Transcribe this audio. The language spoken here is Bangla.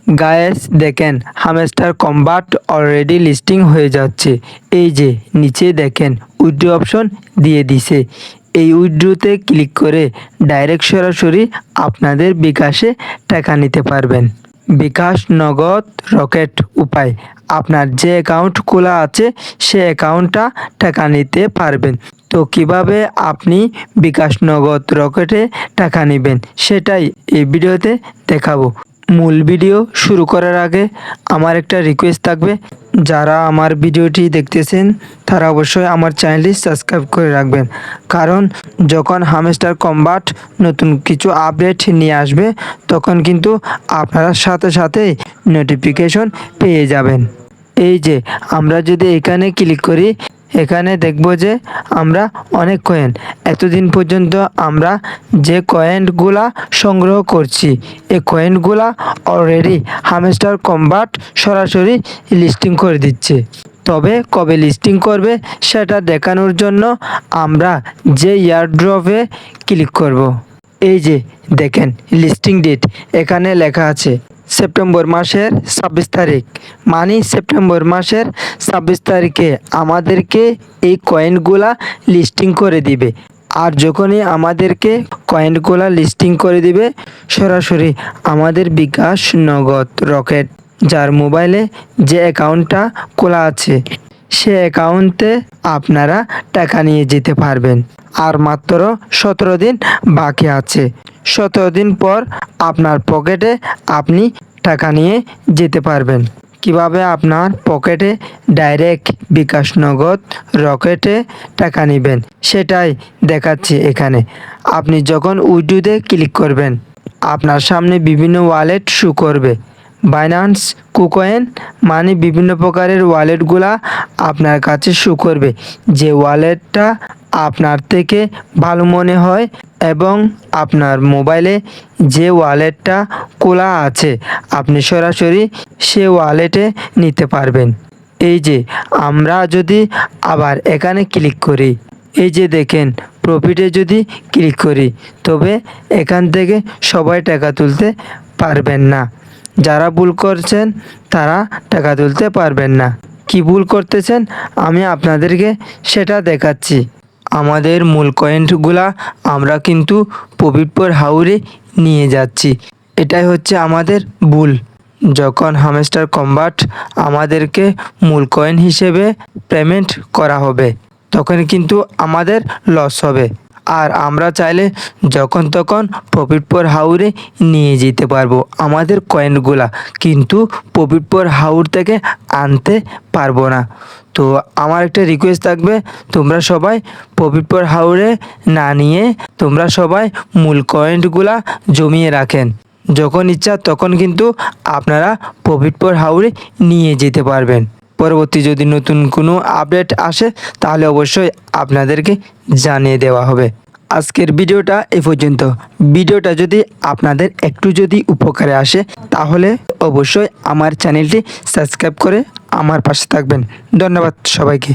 গায়েস দেখেন হামস্টার কম্বাট অলরেডি লিস্টিং হয়ে যাচ্ছে। এই যে নিচে দেখেন উইথড্র অপশন দিয়ে দিছে। এই উইথড্রোতে ক্লিক করে ডাইরেক্ট সরাসরি আপনাদের বিকাশে টাকা নিতে পারবেন। বিকাশ, নগদ, রকেট উপায় আপনার যে অ্যাকাউন্ট খোলা আছে সে অ্যাকাউন্টটা টাকা নিতে পারবেন। তো কিভাবে আপনি বিকাশ, নগদ, রকেটে টাকা নেবেন সেটাই এই ভিডিওতে দেখাবো। মূল ভিডিও শুরু করার আগে আমার একটা রিকোয়েস্ট থাকবে, যারা আমার ভিডিওটি দেখতেছেন তারা অবশ্যই আমার চ্যানেলটি সাবস্ক্রাইব করে রাখবেন, কারণ যখন হামস্টার কম্বাট নতুন কিছু আপডেট নিয়ে আসবে তখন কিন্তু আপনারা সাথে সাথে নোটিফিকেশন পেয়ে যাবেন। এই যে আমরা যদি এখানে ক্লিক করি, এখানে দেখব যে আমরা অনেক কয়েন, এতদিন পর্যন্ত আমরা যে কয়েনগুলা সংগ্রহ করছি এই কয়েনগুলা অলরেডি হামস্টার কম্বাট সরাসরি লিস্টিং করে দিচ্ছে। তবে কবে লিস্টিং করবে সেটা দেখানোর জন্য আমরা যে এয়ারড্রপে ক্লিক করব। এই যে দেখেন লিস্টিং ডেট এখানে লেখা আছে সেপ্টেম্বর মাসের 26 তারিখ, মানে সেপ্টেম্বর মাসের 26 তারিখে আমাদেরকে এই কয়েনগুলা লিস্টিং করে দিবে। আর যখনই আমাদেরকে কয়েনগুলা লিস্টিং করে দিবে সরাসরি আমাদের বিকাশ, নগদ, রকেট যার মোবাইলে যে অ্যাকাউন্টটা খোলা আছে সে অ্যাকাউন্টে আপনারা টাকা নিয়ে যেতে পারবেন। আর মাত্র 17 দিন বাকি আছে। 17 দিন পর আপনার পকেটে আপনি টাকা নিয়ে যেতে পারবেন। কিভাবে আপনার পকেটে ডাইরেক্ট বিকাশ, নগদ, রকেটে টাকা নেবেন সেটাই দেখাচ্ছি এখানে। আপনি যখন উইথড্রোতে ক্লিক করবেন আপনার সামনে বিভিন্ন ওয়ালেট শো করবে। বাইন্যান্স, কুকয়েন, মানে বিভিন্ন প্রকারের ওয়ালেটগুলা আপনার কাছে শো করবে। যে ওয়ালেটটা আপনার থেকে ভালো মনে হয় এবং আপনার মোবাইলে যে ওয়ালেটটা খোলা আছে আপনি সরাসরি সে ওয়ালেটে নিতে পারবেন। এই যে আমরা যদি আবার এখানে ক্লিক করি, এই যে দেখেন প্রফিটে যদি ক্লিক করি তবে এখান থেকে সবাই টাকা তুলতে পারবেন না। যারা ভুল করছেন তারা টাকা তুলতে পারবেন না। কি ভুল করতেছেন আমি আপনাদেরকে সেটা দেখাচ্ছি। আমাদের মূল কয়েনগুলা আমরা কিন্তু প্রফিট হাউরে নিয়ে যাচ্ছি, এটাই হচ্ছে আমাদের ভুল। যখন হামস্টার কম্বাট আমাদেরকে মূল কয়েন হিসেবে পেমেন্ট করা হবে তখন কিন্তু আমাদের লস হবে। আর আমরা চাইলে যখন তখন প্রফিট হাউরে নিয়ে যেতে পারবো আমাদের কয়েনগুলা, কিন্তু প্রফিট হাউর থেকে আনতে পারবো না। তো আমার একটা রিকোয়েস্ট থাকবে, তোমরা সবাই প্রফিট হাউরে না নিয়ে তোমরা সবাই মূল কয়েনগুলা জমিয়ে রাখেন। যখন ইচ্ছা তখন কিন্তু আপনারা প্রফিট হাউরে নিয়ে যেতে পারবেন। পরবর্তী যদি নতুন কোনো আপডেট আসে তাহলে অবশ্যই আপনাদেরকে জানিয়ে দেওয়া হবে। আজকের ভিডিওটা এ পর্যন্ত। ভিডিওটা যদি আপনাদের একটু যদি উপকারে আসে তাহলে অবশ্যই আমার চ্যানেলটি সাবস্ক্রাইব করে আমার পাশে থাকবেন। ধন্যবাদ সবাইকে।